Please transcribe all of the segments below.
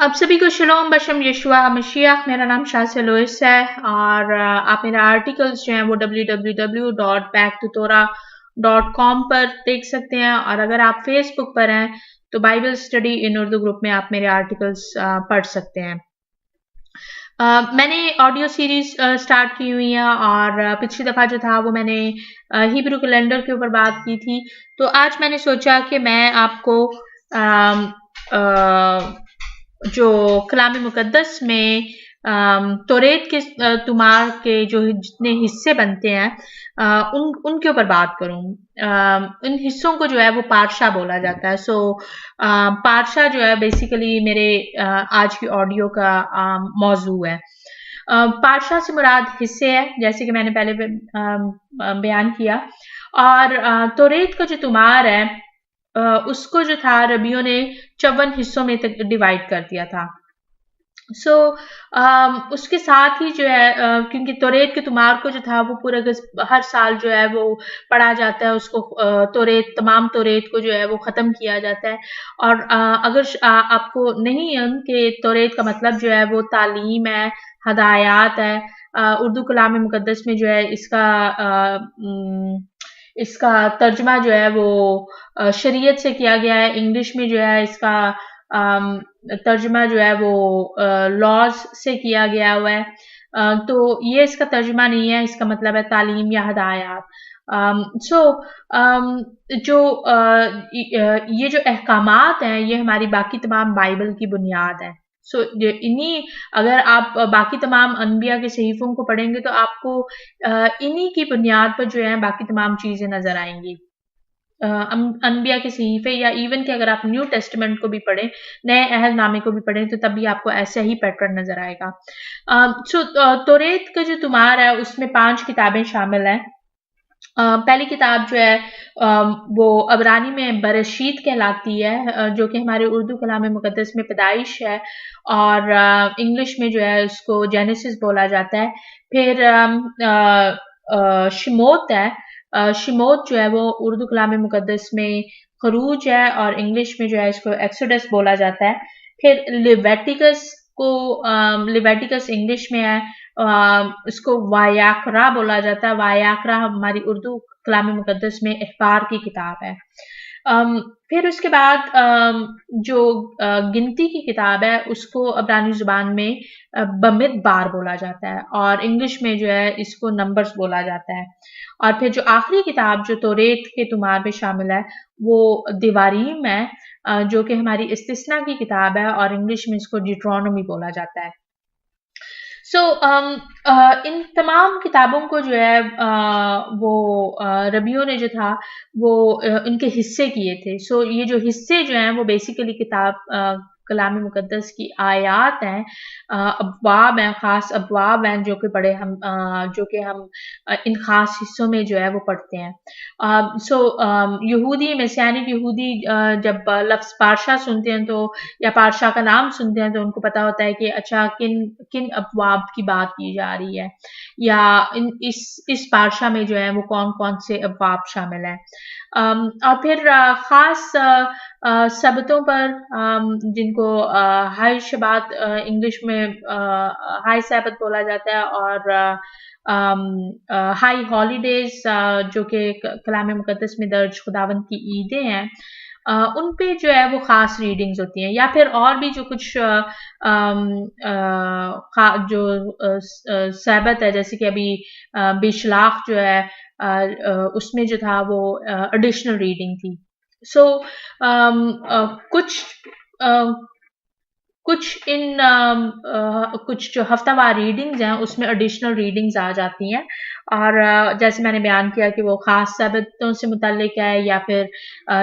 आप सभी को शलोम बशम यशुआ मशीह। मेरा नाम शाह लोइस है और आप मेरा आर्टिकल्स जो हैं वो www.backtotorah.com पर देख सकते हैं। और अगर आप फेसबुक पर हैं तो Bible study in Urdu group में आप मेरे आर्टिकल्स पढ़ सकते हैं। मैंने ऑडियो सीरीज स्टार्ट की हुई है और पिछली दफ़ा जो था वो मैंने हिब्रू कैलेंडर के ऊपर बात की थी। तो आज मैंने सोचा कि मैं आपको जो कलाम मुकद्दस में तौरेत के तुमार के जो जितने हिस्से बनते हैं उनके ऊपर बात करूं। इन हिस्सों को जो है वो पारशा बोला जाता है। पारशा जो है बेसिकली मेरे आज की ऑडियो का मौजू है। पारशा से मुराद हिस्से है, जैसे कि मैंने पहले बयान किया। और तौरेत का जो तुमार है उसको जो था रबियों ने 54 हिस्सों में डिवाइड कर दिया था। उसके साथ ही जो है क्योंकि तौरेत के तुमार को जो था वो पूरा हर साल जो है वो पढ़ा जाता है, उसको तमाम तौरेत को जो है वो ख़त्म किया जाता है। और अगर आपको नहीं है कि तौरेत का मतलब जो है वो तालीम है, हदायत है। उर्दू कलाम मुकद्दस में जो है इसका तर्जमा जो है वो शरीयत से किया गया है। इंग्लिश में जो है इसका तर्जमा जो है वो लॉज से किया गया हुआ है। तो ये इसका तर्जमा नहीं है, इसका मतलब है तालीम या हदायत। ये जो अहकामात हैं ये हमारी बाकी तमाम बाइबल की बुनियाद है। इन्हीं अगर आप बाकी तमाम अनबिया के सहीफों को पढ़ेंगे तो आपको इन्हीं की बुनियाद पर जो है बाकी तमाम चीजें नजर आएंगी। अनबिया के सहीफे या इवन कि अगर आप न्यू टेस्टमेंट को भी पढ़ें, नए अहदनामे को भी पढ़ें, तो तब भी आपको ऐसा ही पैटर्न नजर आएगा। तौरेत का जो तुमार है उसमें 5 किताबें शामिल हैं। पहली किताब जो है वो अबरानी में बरशीत कहलाती है, जो कि हमारे उर्दू कलाम मुकद्दस में पैदाइश है और इंग्लिश में जो है उसको जेनेसिस बोला जाता है। फिर शिमोत है। शिमोत जो है वो उर्दू कलाम मुकद्दस में खरूज है और इंग्लिश में जो है इसको एक्सोडस बोला जाता है। फिर लिवेटिकस इंग्लिश में है, इसको वायाकरा बोला जाता है। वायाकरा हमारी उर्दू कलाम मुकद्दस में अखबार की किताब है। फिर उसके बाद जो गिनती की किताब है उसको अब्रानी जुबान में बमिदबार बोला जाता है और इंग्लिश में जो है इसको नंबर्स बोला जाता है। और फिर जो आखिरी किताब जो तौरेत के तुमार में शामिल है वो दिवारीम है, जो कि हमारी इस्तिस्ना की किताब है और इंग्लिश में इसको डिट्रोनोमी बोला जाता है। इन तमाम किताबों को जो है वो रबियों ने जो था वो इनके हिस्से किए थे। ये जो हिस्से जो हैं वो बेसिकली किताब कलाम मुकद्दस की आयात हैं, अब्वाब हैं, खास अब्वाब हैं जो कि हम इन खास हिस्सों में जो है वो पढ़ते हैं। यहूदी मैसियानिक यहूदी जब लफ्ज़ पारशा सुनते हैं तो या पारशा का नाम सुनते हैं तो उनको पता होता है कि अच्छा किन किन अब्वाब की बात की जा रही है या इस पारशा में जो है वो कौन कौन से अब्वाब शामिल हैं। और फिर खास सबतों पर जिनको हाई शबात इंग्लिश में हाई सैबत बोला जाता है और हाई हॉलीडेज जो कि कलाम मुकद्दस में दर्ज खुदावंद की ईदें हैं, उन पे जो है वो खास रीडिंग्स होती हैं। या फिर और भी जो कुछ सैबत है, जैसे कि अभी बिशलाख जो है उसमें जो था वो एडिशनल रीडिंग थी। कुछ जो हफ्तावार रीडिंग्स हैं उसमें एडिशनल रीडिंग्स आ जाती हैं और जैसे मैंने बयान किया कि वो खास सबतों से मुताल्लिक है या फिर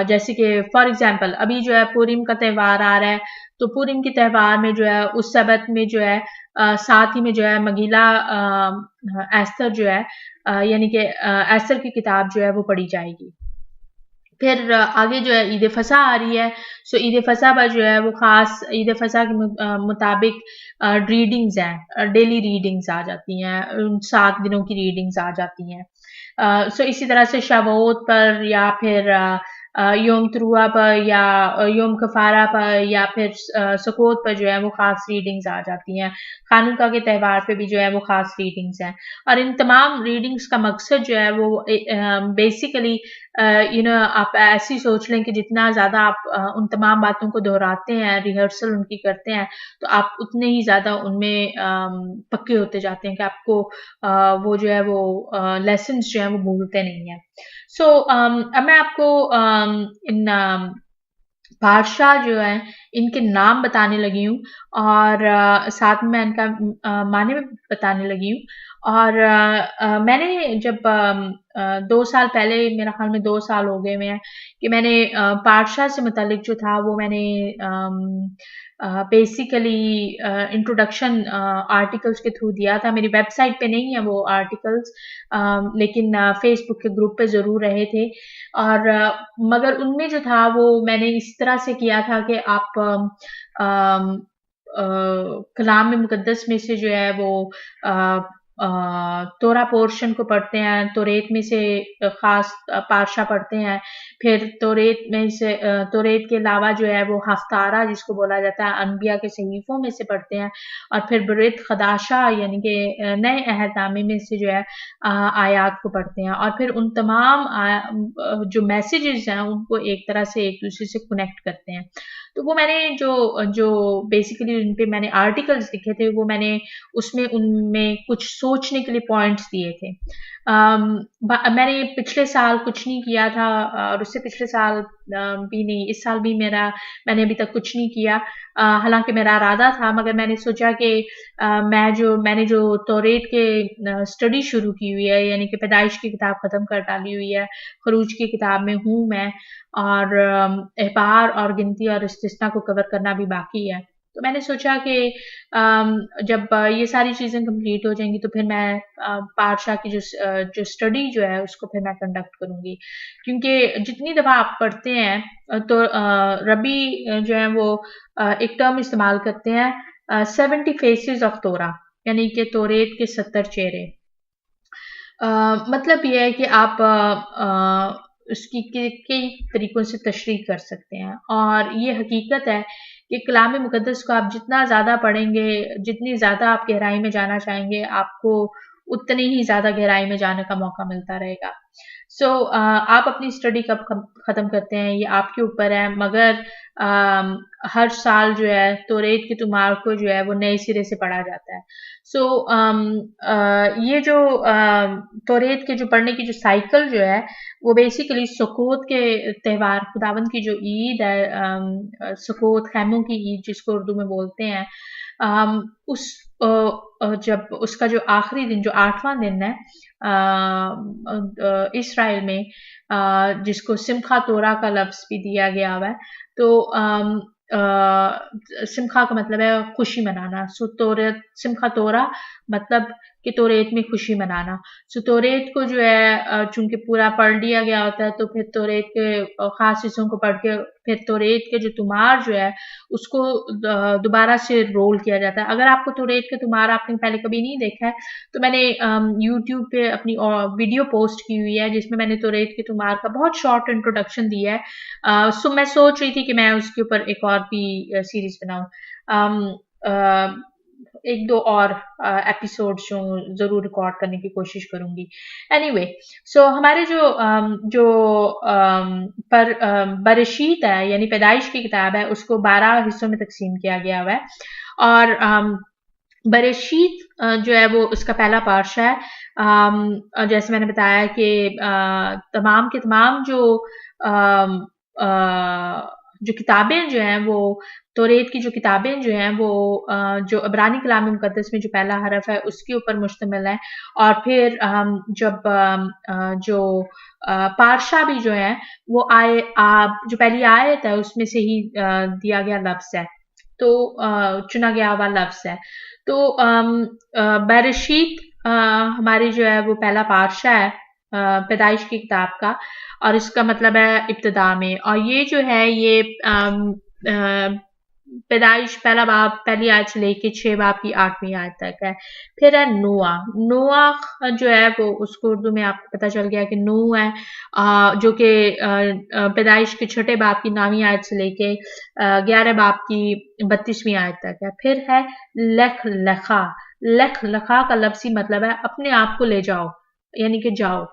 जैसे कि फॉर एग्जांपल अभी जो है पूरिम का त्यौहार आ रहा है, तो पूरिम के त्यौहार में जो है उस सबत में जो है साथ ही में जो है मगीला एस्तर जो है यानी कि एस्तर की किताब जो है वो पढ़ी जाएगी। फिर आगे जो है ईद फसा आ रही है। ईद फसा पर जो है वो खास ईद फसा के मुताबिक रीडिंग्स हैं, डेली रीडिंग्स आ जाती हैं, 7 दिनों की रीडिंग्स आ जाती हैं। इसी तरह से शवोत पर या फिर योम तरुआ पर या योम कफारा पर या फिर सकूत पर जो है वो खास रीडिंग्स आ जाती हैं। खानुका के त्यौहार पे भी जो है वो खास रीडिंग्स हैं, और इन तमाम रीडिंग्स का मकसद जो है वो बेसिकली आप ऐसी सोच लें कि जितना ज़्यादा आप उन तमाम बातों को दोहराते हैं, रिहर्सल उनकी करते हैं, तो आप उतने ही ज़्यादा उनमें पक्के होते जाते हैं कि आपको वो जो है वो लेसन्स जो हैं वो भूलते नहीं हैं। सो अब मैं आपको इन बादशाह जो है इनके नाम बताने लगी हूँ, और साथ में मैं इनका माने भी बताने लगी हूँ। और मैंने जब 2 साल पहले, मेरा ख्याल में 2 साल हो गए हुए हैं कि मैंने बादशाह से मुतालिक जो था वो मैंने बेसिकली इंट्रोडक्शन आर्टिकल्स के थ्रू दिया था। मेरी वेबसाइट पे नहीं है वो आर्टिकल्स, लेकिन फेसबुक के ग्रुप पे ज़रूर रहे थे। और मगर उनमें जो था वो मैंने इस तरह से किया था कि आप कलाम मुक़द्दस में से जो है वो तोरा पोर्शन को पढ़ते हैं, तोरेत में से ख़ास पारशा पढ़ते हैं, फिर तोरेत में से तोरेत के अलावा जो है वो हफ्तारा जिसको बोला जाता है अनबिया के सहीफ़ों में से पढ़ते हैं, और फिर बरेत खदाशा यानी कि नए अहदनामे में से जो है आयात को पढ़ते हैं, और फिर उन तमाम जो मैसेजेस हैं उनको एक तरह से एक दूसरे से कनेक्ट करते हैं। तो वो मैंने जो बेसिकली उन पे मैंने आर्टिकल्स लिखे थे, वो मैंने उसमें उनमें कुछ सोचने के लिए पॉइंट्स दिए थे। मैंने पिछले साल कुछ नहीं किया था, और उससे पिछले साल भी नहीं, इस साल भी मैंने अभी तक कुछ नहीं किया। हालांकि मेरा इरादा था, मगर मैंने सोचा कि मैंने जो तौरेत के स्टडी शुरू की हुई है, यानी कि पैदाइश की किताब ख़त्म कर डाली हुई है, खरूज की किताब में हूँ मैं, और एहबार और गिनती और इस्तिस्ना को कवर करना भी बाकी है। तो मैंने सोचा कि जब ये सारी चीज़ें कंप्लीट हो जाएंगी तो फिर मैं पादशाह की जो स्टडी जो है उसको फिर मैं कंडक्ट करूँगी, क्योंकि जितनी दफ़ा आप पढ़ते हैं तो रबी जो है वो एक टर्म इस्तेमाल करते हैं 70 फेसेस ऑफ तोरा, यानी कि तौरेत के 70 चेहरे। मतलब ये है कि आप उसकी कई तरीकों से तशरीह कर सकते हैं, और ये हकीकत है कि कलाम मुक़द्दस को आप जितना ज़्यादा पढ़ेंगे, जितनी ज़्यादा आप गहराई में जाना चाहेंगे, आपको उतनी ही ज़्यादा गहराई में जाने का मौका मिलता रहेगा। सो आप अपनी स्टडी कब ख़त्म करते हैं ये आपके ऊपर है, मगर हर साल जो है तौरेत की तुमार को जो है वो नए सिरे से पढ़ा जाता है। सो ये जो तौरेत के जो पढ़ने की जो साइकिल जो है वो बेसिकली सुकूत के त्यौहार, खुदावंद की जो ईद है, सुकूत खैमों की ईद जिसको उर्दू में बोलते हैं, उस जब उसका जो आखिरी दिन, जो 8वां दिन है इसराइल में, जिसको सिमखा तोरा का लफ्ज़ भी दिया गया हुआ है, तो सिमखा का मतलब है खुशी मनाना। सो तोरेत, सिमखा तोरा मतलब कि तौरेत में खुशी मनाना। सो तौरेत को जो है चूंकि पूरा पढ़ लिया गया होता है, तो फिर तौरेत के खास हिस्सों को पढ़ के फिर तौरेत के जो तुमार जो है उसको दोबारा से रोल किया जाता है। अगर आपको तौरेत के तुमार आपने पहले कभी नहीं देखा है, तो मैंने यूट्यूब पे अपनी वीडियो पोस्ट की हुई है जिसमें मैंने तौरेत के तुमार का बहुत शॉर्ट इंट्रोडक्शन दिया है। सो मैं सोच रही थी कि मैं उसके ऊपर एक और भी सीरीज बनाऊं। एक दो और एपिसोड जरूर रिकॉर्ड करने की कोशिश करूंगी। एनीवे, सो हमारे जो बरशीत है यानी पैदाइश की किताब है, उसको 12 हिस्सों में तकसीम किया गया हुआ है, और बरशीत जो है वो उसका पहला पार्शा है। जैसे मैंने बताया कि तमाम के तमाम जो किताबें जो हैं वो तौरेत की जो किताबें जो हैं वो जो इब्रानी कलाम मुक़द्दस में जो पहला हरफ है उसके ऊपर मुश्तमिल है, और फिर जब जो पारशा भी जो है वो जो पहली आयत है उसमें से ही दिया गया लफ्ज़ है, तो चुना गया हुआ लफ्ज़ है। तो बरशीत हमारी जो है वो पहला पारशा है पैदाइश की किताब का, और इसका मतलब है इब्तिदा में, और ये जो है ये पैदाइश पहला बाब पहली आयत से लेके 6 बाब की 8वीं आयत तक है। फिर है नोआ। नोआ जो है वो उसको उर्दू में आपको पता चल गया कि नूह है, जो कि पैदाइश के छठे बाब की 9वीं आयत से लेके 11 बाब की 32वीं आयत तक है। फिर है लख लखा। लख लखा का लफ्जी मतलब है अपने आप को ले जाओ, यानी कि जाओ।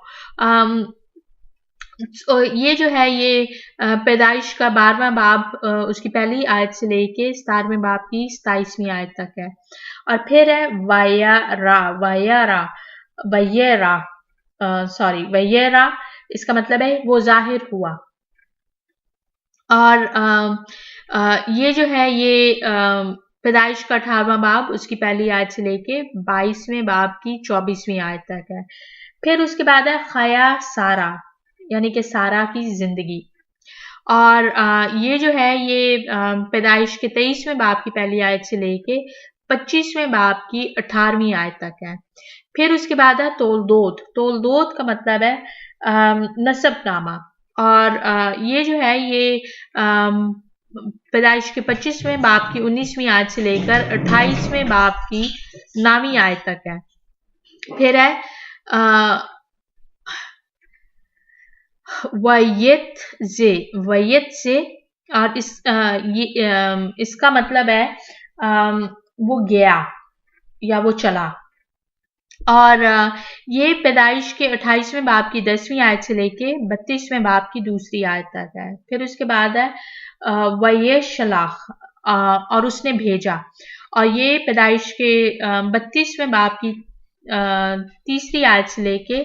ये जो है ये पैदाइश का 12वां बाब उसकी पहली आयत से लेके 17वें बाब की 27वीं आयत तक है। और फिर है वयरा। वयरा वयरा सॉरी वयरा, इसका मतलब है वो जाहिर हुआ। और ये जो है ये पैदाइश का 18वां बाब उसकी पहली आयत से लेके 22वें बाब की 24वीं आयत तक है। फिर उसके बाद है खया सारा, यानी कि सारा की जिंदगी। और ये जो है ये पैदाइश के 23वें बाब की पहली आयत से लेके 25वें बाब की 18वीं आयत तक है। फिर उसके बाद है तोलदोद। तोलदोद का मतलब है नसबनामा। और ये जो है ये पैदाइश के 25वें बाब की 19वीं आयत से लेकर 28वें बाब की 9वीं आयत तक है। फिर है वयत से, और इसका मतलब है वो गया या वो चला। और ये पैदाइश के 28वें बाब की 10वीं आयत से लेके 32वें बाब की दूसरी आयत तक है। फिर उसके बाद है वये शलाख, और उसने भेजा। और ये पैदाइश के 32वें बाब की तीसरी आयत से लेके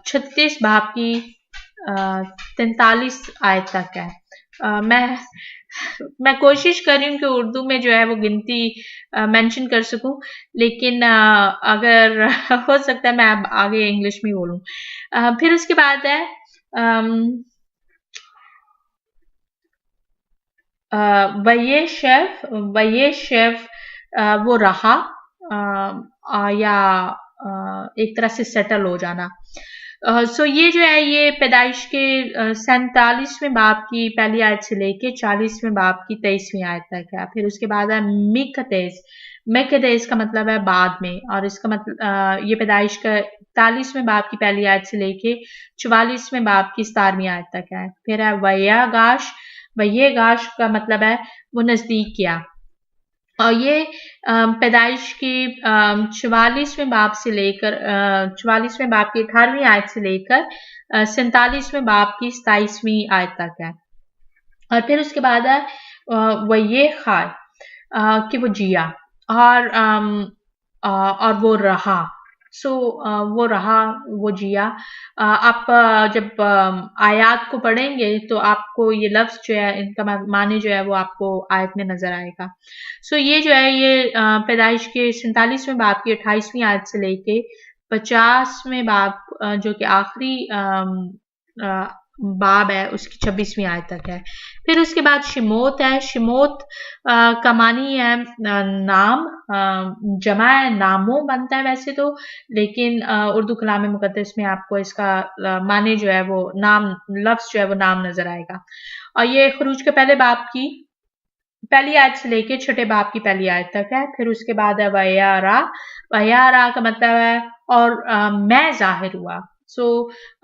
36 बाब की 43 आयत तक है। मैं कोशिश कर रही हूँ कि उर्दू में जो है वो गिनती मेंशन कर सकूं, लेकिन अगर हो सकता है मैं अब आगे इंग्लिश में बोलूं। फिर उसके बाद है वये शेफ वो रहा, या एक तरह से सेटल हो जाना। सो ये जो है ये पैदाइश के 47वें बाब की पहली आयत से लेके 40वें बाब की 23वीं आयत तक है। फिर उसके बाद है मिकतेज। मिकतेज का मतलब है बाद में, और इसका मतलब ये पैदाइश का 41वें बाब की पहली आयत से लेके 44वें बाब की 17वीं आयत तक है। फिर है वयागाश। वयेगाश का मतलब है वो नजदीक किया। और ये पैदाइश की 44वें बाब से लेकर 44वें बाब की 18वीं आयत से लेकर 47वें बाब की 27वीं आयत तक है। और फिर उसके बाद है वये खाय, कि वो जिया, और वो रहा। सो वो रहा, वो जिया। आप जब आयात को पढ़ेंगे तो आपको ये लफ्ज जो है इनका माने जो है वो आपको आयत में नजर आएगा। सो ये जो है ये पैदाइश के 47वें बाब की 28वीं आयत से लेके 50वें बाब जो कि आखिरी बाब है उसकी 26वीं आयत तक है। फिर उसके बाद शिमोत है। शिमोत का मानी है नाम, जमा है, नामों बनता है वैसे तो, लेकिन उर्दू कलाम मुकद्दस में आपको इसका माने जो है वो नाम, लफ्ज जो है वो नाम नजर आएगा। और ये खरूज के पहले बाब की पहली आयत से लेके छठे बाब की पहली आयत तक है। फिर उसके बाद है वयारा। वयारा का मतलब है और मैं जाहिर हुआ। सो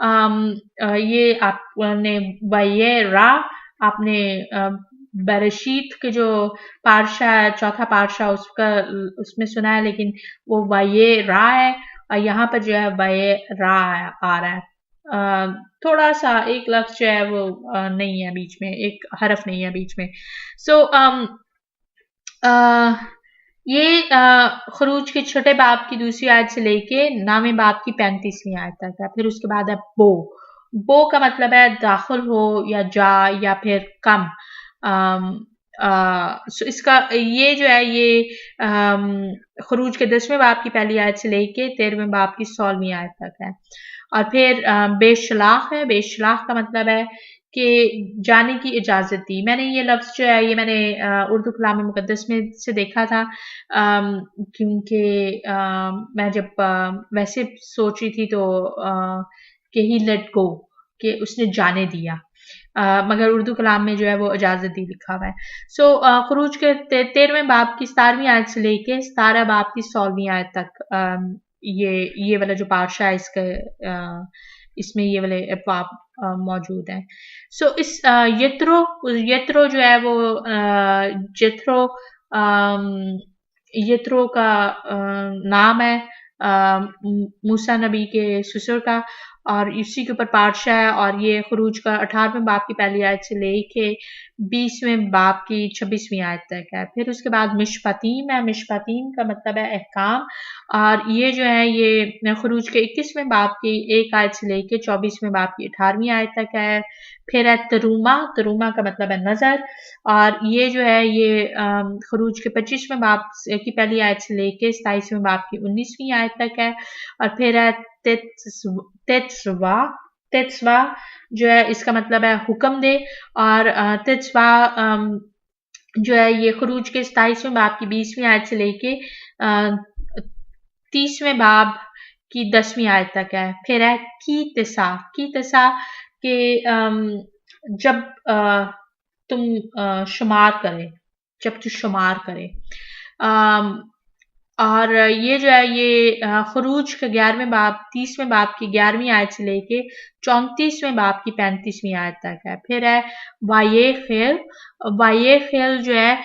ये आपने वयेरा आपने बरशीत के जो पारशा है, चौथा पारशा उसमें सुना है, लेकिन वो वयेरा है, और यहाँ पर जो है वयेरा आ रहा है। थोड़ा सा एक लफ्ज जो है वो नहीं है बीच में, एक हरफ नहीं है बीच में। सो ये खरूज के छोटे बाब की दूसरी आयत से लेके 9वें बाब की 35वीं आयत तक है। फिर उसके बाद है बो। बो का मतलब है दाखिल हो या जा या फिर कम। सो इसका ये जो है ये खरूज के 10वें बाब की पहली आयत से लेके 13वें बाब की 16वीं आयत तक है। और फिर बेशलाख है। बेशलाख का मतलब है कि जाने की इजाजत दी। मैंने ये लफ्ज जो है ये मैंने उर्दू कलाम मुकद्दस में से देखा था, क्योंकि मैं जब वैसे सोच रही थी तो कि ही लेट गो, कि उसने जाने दिया। मगर उर्दू कलाम में जो है वो इजाजती लिखा हुआ है। सो खरूज के 13वें बाब की 17वीं आयत से लेके 17 बाब की 16वीं आयत तक ये वाला जो पार्शा है इसमें ये वाले अब्वाब मौजूद हैं। सो इस यत्रो जो है वो यत्रो यत्रो का नाम है मूसा नबी के ससुर का, और इसी के ऊपर पार्शा है, और ये खरूज का 18वें बाब की पहली आयत से लेके 20वें बाब की 26वीं आयत तक है। फिर उसके बाद मिशपतीम है। मिशपतीम का मतलब है अहकाम, और ये जो है ये खरूज के 21वें बाब की 1 आयत से लेके 24वें बाब की 18वीं आयत तक है। फिर है तरूमा। तरूमा का मतलब है नजर, और ये जो है ये खरूज के 25वें बाब की पहली आयत से लेके 27वें बाब की 19वीं आयत तक है। और फिर है तेत्सवा। तेत्सवा जो है इसका मतलब है हुक्म दे, और तेत्सवा जो है ये खरूज के 27वें बाब की 20वीं आयत से लेके 30वें बाब की 10वीं आयत तक है। फिर है की तिसा के जब तुम शुमार करे, जब तू शुमार करे। और ये जो है ये खरूज के 11वें बाब 30वें बाब की 11वीं आयत से लेके 34वें बाब की 35वीं आयत तक है। फिर है वाये खेल। वाये खेल जो है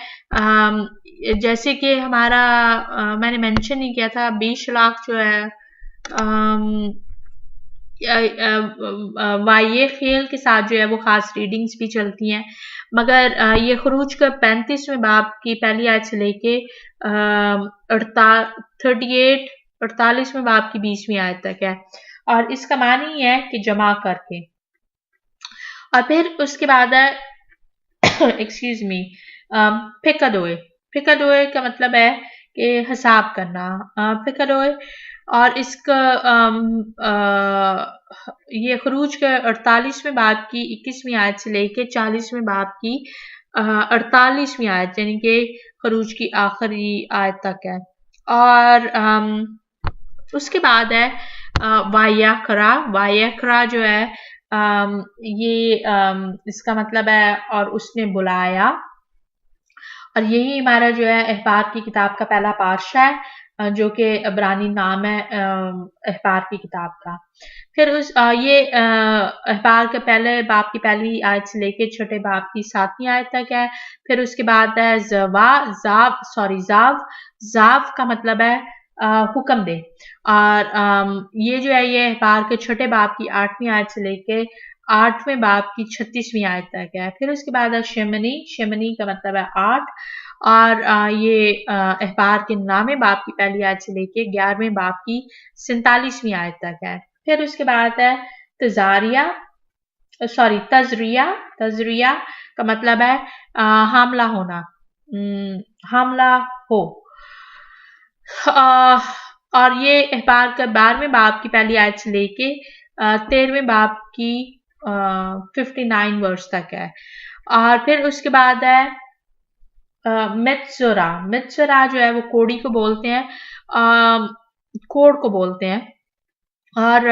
जैसे कि हमारा मैंने मेंशन नहीं किया था, 20 लाख जो है वाये खेल के साथ जो है वो खास रीडिंग्स भी चलती हैं, मगर ये खरूज का 35वें बाब की पहली आयत से लेके 48वें बाब की 20वीं आयत तक है, और इसका मानी ये है कि जमा करके। और फिर उसके बाद है एक्सक्यूज मी फिकदोए। फिकदोए का मतलब है कि हिसाब करना। फिकदोए, और इसका ये खरूज के 48वें बाब की 21वीं आयत से लेके 40वें बाब की 48वीं आयत यानी कि खरूज की आखिरी आयत तक है। और उसके बाद है वायाकरा। वायाकरा जो है ये इसका मतलब है और उसने बुलाया, और यही हमारा जो है अहबार की किताब का पहला पार्शा है, जो कि अबरानी नाम है अहबार की किताब का। फिर ये अहबार के पहले बाब की पहली आयत से लेके छठे बाब की 7वीं आयत तक है। फिर उसके बाद है जाव। जाव का मतलब है हुक्म दे, और ये जो है ये अहबार के छठे बाब की 8वीं आयत से लेके 8वें बाब की 36वीं आयत तक है। फिर उसके बाद है शेमनी। शेमनी का मतलब है 8, और ये अहबार के 9वें बाब की पहली आयत से लेके 11वें बाब की 47वीं आयत तक है। फिर उसके बाद है तजरिया। तजरिया का मतलब है हमला होना, हमला हो। और ये अहबार का 12वें बाब की पहली आयत से लेके 13वें बाब की 59 वर्स तक है। और फिर उसके बाद है मित्सुरा। मित्सुरा जो है वो कोड़ी को बोलते हैं, कोड़ को बोलते हैं, और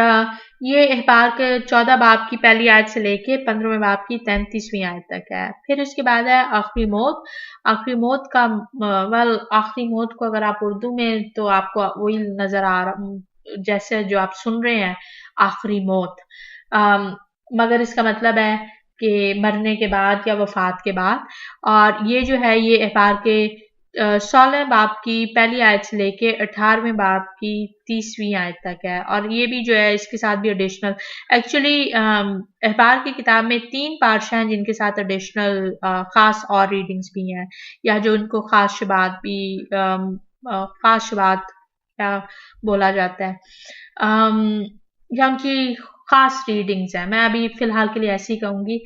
ये अहबार के 14 बाब की पहली आयत से लेके 15वें बाब की 33वीं आयत तक है। फिर उसके बाद है आखिरी मौत। आखिरी मौत का आखिरी मौत को अगर आप उर्दू में तो आपको वही नजर आ रहा जैसे जो आप सुन रहे हैं आखिरी मौत, मगर इसका मतलब है कि मरने के बाद या वफात के बाद। और ये जो है ये अहबार के 16 बाब की पहली आयत से लेके 18वें बाब की 30वीं आयत तक है, और ये भी जो है इसके साथ भी एडिशनल एक्चुअली अहबार की किताब में 3 पार्शा हैं जिनके साथ एडिशनल खास और रीडिंग्स भी हैं, या जो उनको खास शबात भी खास शबात क्या बोला जाता है, या उनकी खास रीडिंग्स है। मैं अभी फिलहाल के लिए ऐसे ही कहूंगी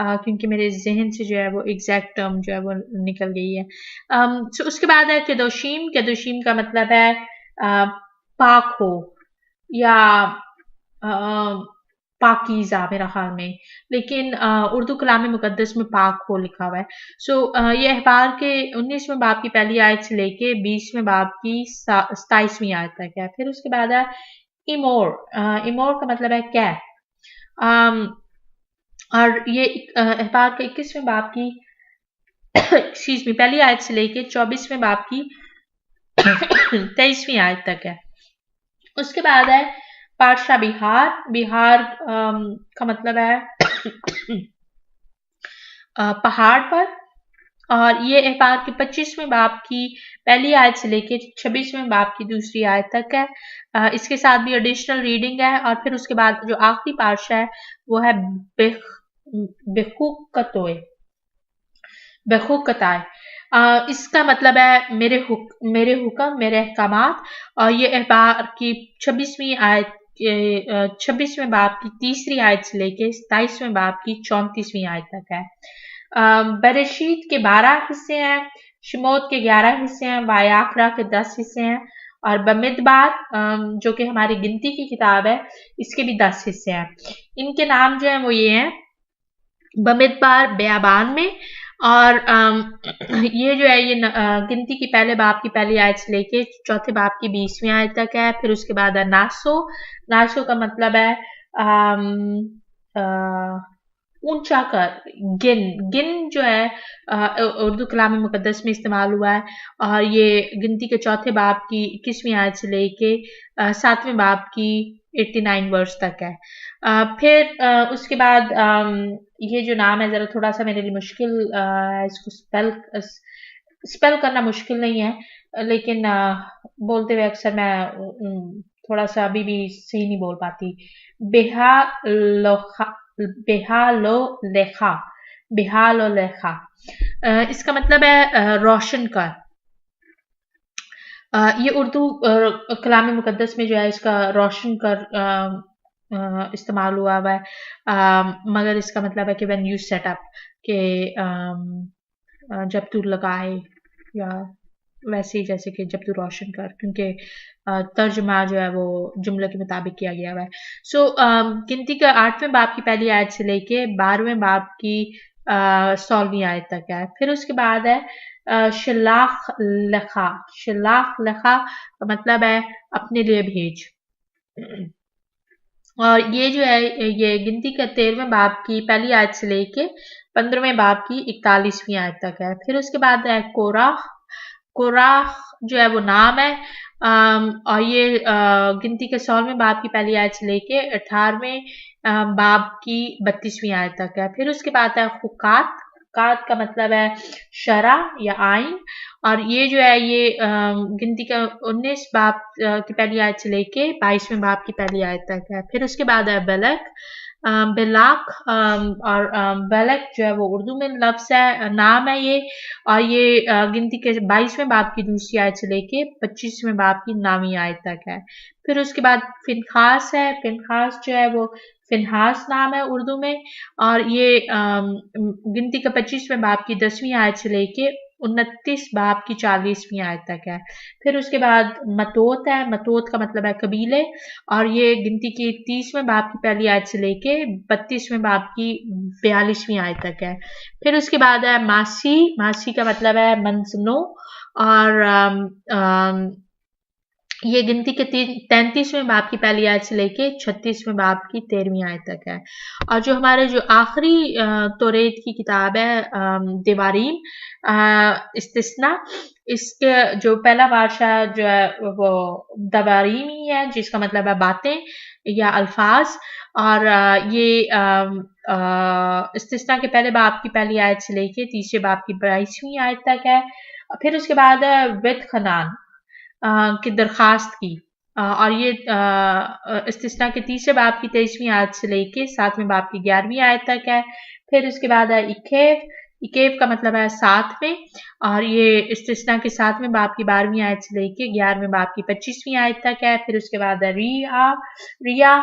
क्योंकि मेरे जहन से जो है वो एग्जैक्ट टर्म जो है वो निकल गई है। so उसके बाद है केदोशीम। केदोशीम का मतलब है पाक हो या पाकीज़ा मेरा ख्याल में, लेकिन उर्दू कलाम मुकद्दस में पाक हो लिखा हुआ है। सो ये अहबार के 19वें बाब की पहली आयत से लेके 20वें बाब की 27वीं आयत तक है। फिर उसके बाद है इमोर। इमोर का मतलब है क्या। और ये अहबार के 21वें बाब की एक्सक्यूज मी पहली आयत से लेके 24वें बाब की 23वीं आयत तक है। उसके बाद है पातशाह बिहार। बिहार का मतलब है पहाड़ पर। और ये अहबार के 25वें बाब की पहली आयत से लेके 26वें बाब की दूसरी आयत तक है। इसके साथ भी एडिशनल रीडिंग है। और फिर उसके बाद जो आखिरी पातशा है वो है बेखुकतोए बेखुकताए। इसका मतलब है मेरे हुक्म मेरे अहकामात। और ये अहबार की 26वीं आयत 26वें बाब की तीसरी आयत से लेके 27वें बाब की 34वीं आयत तक है। बरेशीत के 12 हिस्से हैं, शमोत के 11 हिस्से हैं, वायाखरा के 10 हिस्से हैं और बमिदबार जो कि हमारी गिनती की किताब है इसके भी 10 हिस्से हैं। इनके नाम जो है वो ये हैं बमिदबार बेयाबान में। और ये जो है ये गिनती की पहले बाब की पहली आयत से लेके चौथे बाब की 20वीं आयत तक है। फिर उसके बाद है नासो। नासो का मतलब है ऊंचा कर, गिन। गिन जो है उर्दू कलाम मुकद्दस में इस्तेमाल हुआ है। और ये गिनती के चौथे बाब की 21वीं आयत से लेके 7वें बाब की 89 वर्ष तक है। फिर उसके बाद ये जो नाम है जरा थोड़ा सा मेरे लिए मुश्किल है, इसको स्पेल करना मुश्किल नहीं है लेकिन बोलते हुए अक्सर मैं थोड़ा सा अभी भी सही नहीं बोल पाती। बेहा बेहालो लेखा बेहालो लेखा इसका मतलब है रोशन कर। ये उर्दू कलाम मुकद्दस में जो है इसका रोशन कर इस्तेमाल हुआ हुआ है। मगर इसका मतलब है कि व्हेन यू सेट अप के जब तू लगाए या वैसे ही जैसे कि जब तू रोशन कर, क्योंकि तर्जमा जो है वो जुमले के मुताबिक किया गया हुआ है। सो गिनती का 8वें बाब की पहली आयत से लेके 12वें बाब की 16वीं आयत तक है। फिर उसके बाद है शिलाख लखा। शिलाख लखा का मतलब है अपने लिए भेज। और ये जो है ये गिनती का 13वें बाब की पहली आयत से लेके 15वें बाब की 41वीं आयत तक है। फिर उसके बाद है कोराह। कोराह जो है वो नाम है। और ये गिनती के 16वें बाब की पहली आयत से लेके 18वें बाब की 32वीं आयत तक है। फिर उसके बाद है हुकात। हुकात का मतलब है शरा या आइन। और ये जो है ये गिनती का 19 बाब की पहली आयत से लेके 22वें बाब की पहली आयत तक है। फिर उसके बाद है बलक। बिलाक और बलक जो है वो उर्दू में लफ्ज है, नाम है ये। और ये गिनती के 22वें बाब की दूसरी आयत से लेके 25वें बाब की 9वीं आयत तक है। फिर उसके बाद फिनखास है। फिनखास जो है वो फिनहास नाम है उर्दू में। और ये गिनती का 25वें बाब की 10वीं आयत से लेके 29 बाब की 40वीं आयत तक है। फिर उसके बाद मतोत है। मतोत का मतलब है कबीले। और ये गिनती की 30वें बाब की पहली आयत से लेके 32वें बाब की 42वीं आयत तक है। फिर उसके बाद है मासी। मासी का मतलब है मंसनो। और ये गिनती के 33वें बाब की पहली आयत से लेके 36वें बाब की 13वीं आयत तक है। और जो हमारे जो आखिरी तौरेत की किताब है देवारीम इस्तिस्ना, इसके जो पहला बादशाह जो है वो दवारीम ही है जिसका मतलब है बातें या अल्फाज। और ये इस्तिस्ना के पहले बाब की पहली आयत से लेके तीसरे बाब की 22वीं आयत तक है। फिर उसके बाद है विद खनान की दरखास्त की। और ये इस्तिस्ना के तीसरे बाब की 23वीं आयत से लेके 7वें बाब की 11वीं आयत तक है। फिर उसके बाद है इकेव। इकेव का मतलब है 7वें। और ये इस्तिस्ना के 7वें बाब की 12वीं आयत से लेके 11वें बाब की 25वीं आयत तक है। फिर उसके बाद है रिया। रिया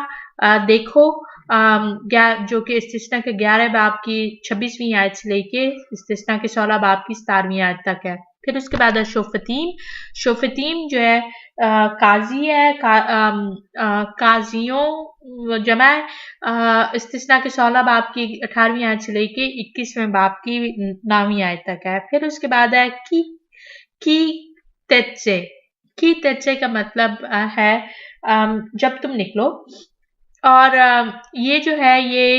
देखो जो कि इस्तिस्ना के 11 बाब की 26वीं आयत से लेके इस्तिस्ना के 16 बाब की 17वीं आयत तक है। फिर उसके बाद है शोफतीम। शोफतीम जो है काजी है। काजियों जमा है। इस्तिस्ना के 16 बाब की 18वीं आयत से लेके 21वें बाब की 9वीं आयत तक है। फिर उसके बाद है की तेचे। की तेचे का मतलब है जब तुम निकलो। और ये जो है ये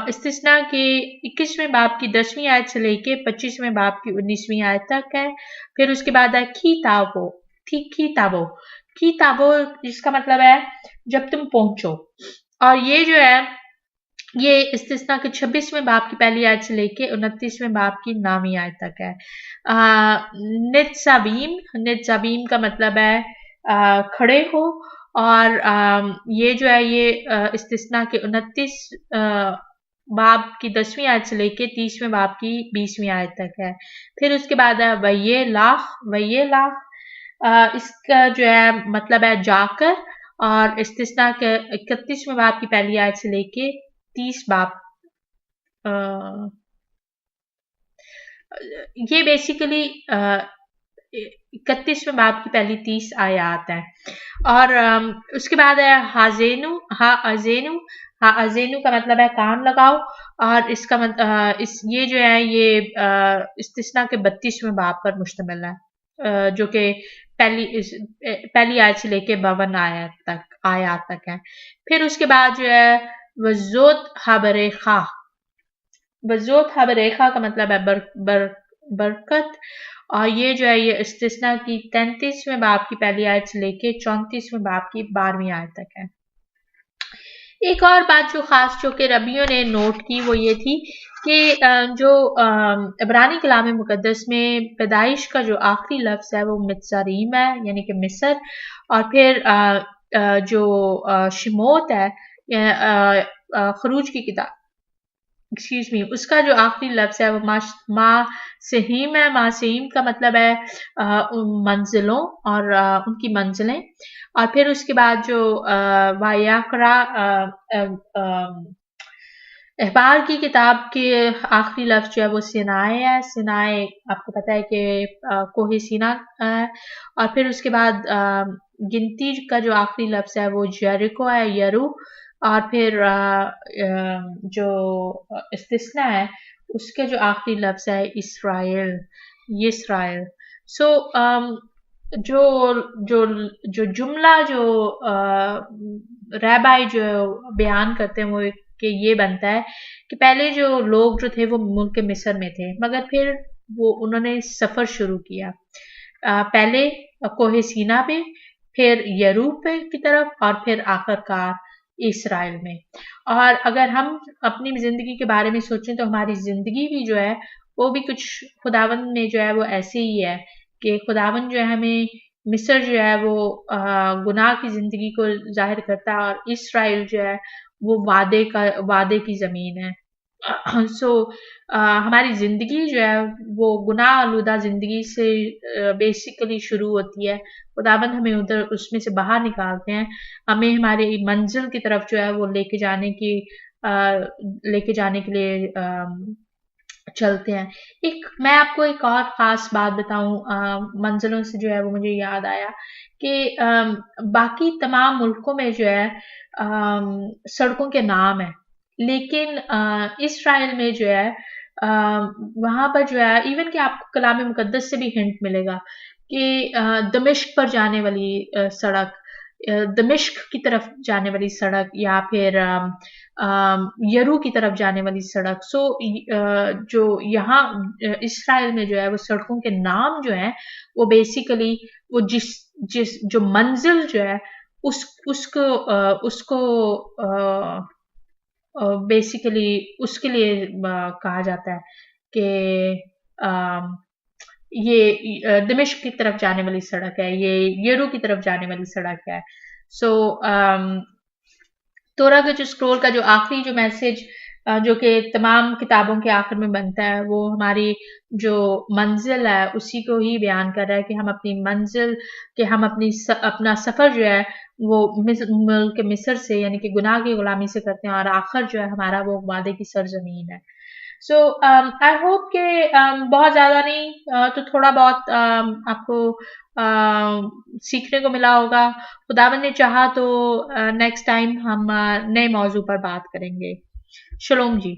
इस्तिस्ना के 21वें बाब की 10वीं आयत से लेके 25वें बाब की 19वीं आयत तक है। फिर उसके बाद है खीताबो, खीताबो, खीताबो जिसका मतलब है जब तुम पहुंचो। और ये जो है ये इस्तिस्ना के 26वें बाब की पहली आयत से लेके 29वें बाब की 9वीं आयत तक है। नित्साबीम, नित्साबीम का मतलब है खड़े हो। और ये जो है ये इस्तिस्ना के 29 बाब की 10वीं आयत से लेके 30वें बाब की 20वीं आयत तक है। फिर उसके बाद है वये लाह, वये लाह, इसका जो है मतलब है जाकर। और इस्तिस्ना के 31वें बाब की पहली आयत से लेके 30 बाब, ये बेसिकली 31वें बाब की पहली 30 आयत है। और उसके बाद है हाजेनु, हा अजेनु, हा अजेनु का मतलब है काम लगाओ। और इसका इस ये जो है ये इस्तिस्ना के 32वें बाब पर मुश्तमिल है, जो कि पहली आयत से लेके 52 आयत तक है। फिर उसके बाद जो है वजोत हबरेखा, वजोत हबरेखा का मतलब है बरकत। और ये जो है ये इस्तिस्ना की 33वें बाब की पहली आयत से लेके 34वें बाब की 12वीं आयत तक है। एक और बात जो खास जो कि रबियों ने नोट की वो ये थी कि जो इब्रानी कलाम मुकद्दस में पैदाइश का जो आखिरी लफ्ज है वो मित्ज़रीम है, यानी कि मिस्र। और फिर जो शिमोत है, खरूज की किताब, एक्सक्यूज मी, उसका जो आखिरी लफ्ज है वो माँ सहीम है। माँ सहीम का मतलब है मंजिलों और उनकी मंजिलें। और फिर उसके बाद जो वायाकरा अखबार की किताब के आखिरी लफ्ज जो है वो सिनाए है। सिनाए आपको पता है कि कोहे सीना है। और फिर उसके बाद गिनती का जो आखिरी लफ्ज है वो जेरिको है, यरू। और फिर जो इस्तिस्ना है उसके जो आखिरी लफ्ज है इसराइल, यिसराइल। सो जो जो जो जुमला जो रैबाई जो बयान करते हैं वो कि ये बनता है कि पहले जो लोग जो थे वो मुल्क मिस्र में थे, मगर फिर वो उन्होंने सफर शुरू किया, पहले कोहे सीना पे, फिर यरूब पे की तरफ, और फिर आखिरकार इसराइल में। और अगर हम अपनी जिंदगी के बारे में सोचें तो हमारी जिंदगी भी जो है वो भी कुछ खुदावंद में जो है वो ऐसे ही है कि खुदावंद जो है हमें मिस्र जो है वो गुनाह की जिंदगी को जाहिर करता है, और इसराइल जो है वो वादे की जमीन है। सो हमारी जिंदगी जो है वो गुनाह आलूदा जिंदगी से बेसिकली शुरू होती है। खुदाबंद हमें उधर उसमें से बाहर निकालते हैं, हमें हमारी मंजिल की तरफ जो है वो लेके जाने के लिए चलते हैं। मैं आपको एक और ख़ास बात बताऊँ, मंज़िलों से जो है वो मुझे याद आया कि बाकी तमाम मुल्कों में जो है सड़कों के नाम हैं, लेकिन इस्राइल में जो है वहाँ पर जो है इवन कि आपको कलाम मुक़द्दस से भी हिंट मिलेगा कि दमिश्क पर जाने वाली सड़क, दमिश्क की तरफ जाने वाली सड़क, या फिर यरू की तरफ जाने वाली सड़क। सो जो यहाँ इसराइल में जो है वो सड़कों के नाम जो हैं वो बेसिकली वो जिस जिस जो मंजिल जो है उसको बेसिकली उसके लिए कहा जाता है कि ये दमिश्क की तरफ जाने वाली सड़क है, ये यरू की तरफ जाने वाली सड़क है। सो तोरा के जो स्क्रोल का जो आखिरी जो मैसेज जो कि तमाम किताबों के आखिर में बनता है वो हमारी जो मंजिल है उसी को ही बयान कर रहा है कि हम अपनी मंजिल के हम अपना सफ़र जो है वो मुल्क मिस्र से यानी कि गुनाह की गुलामी से करते हैं, और आखिर जो है हमारा वो वादे की सरजमीन है। सो आई होप कि बहुत ज़्यादा नहीं तो थोड़ा बहुत आपको सीखने को मिला होगा। खुदावंद ने चाहा तो नेक्स्ट टाइम हम नए मौजू पर बात करेंगे। शलोम जी।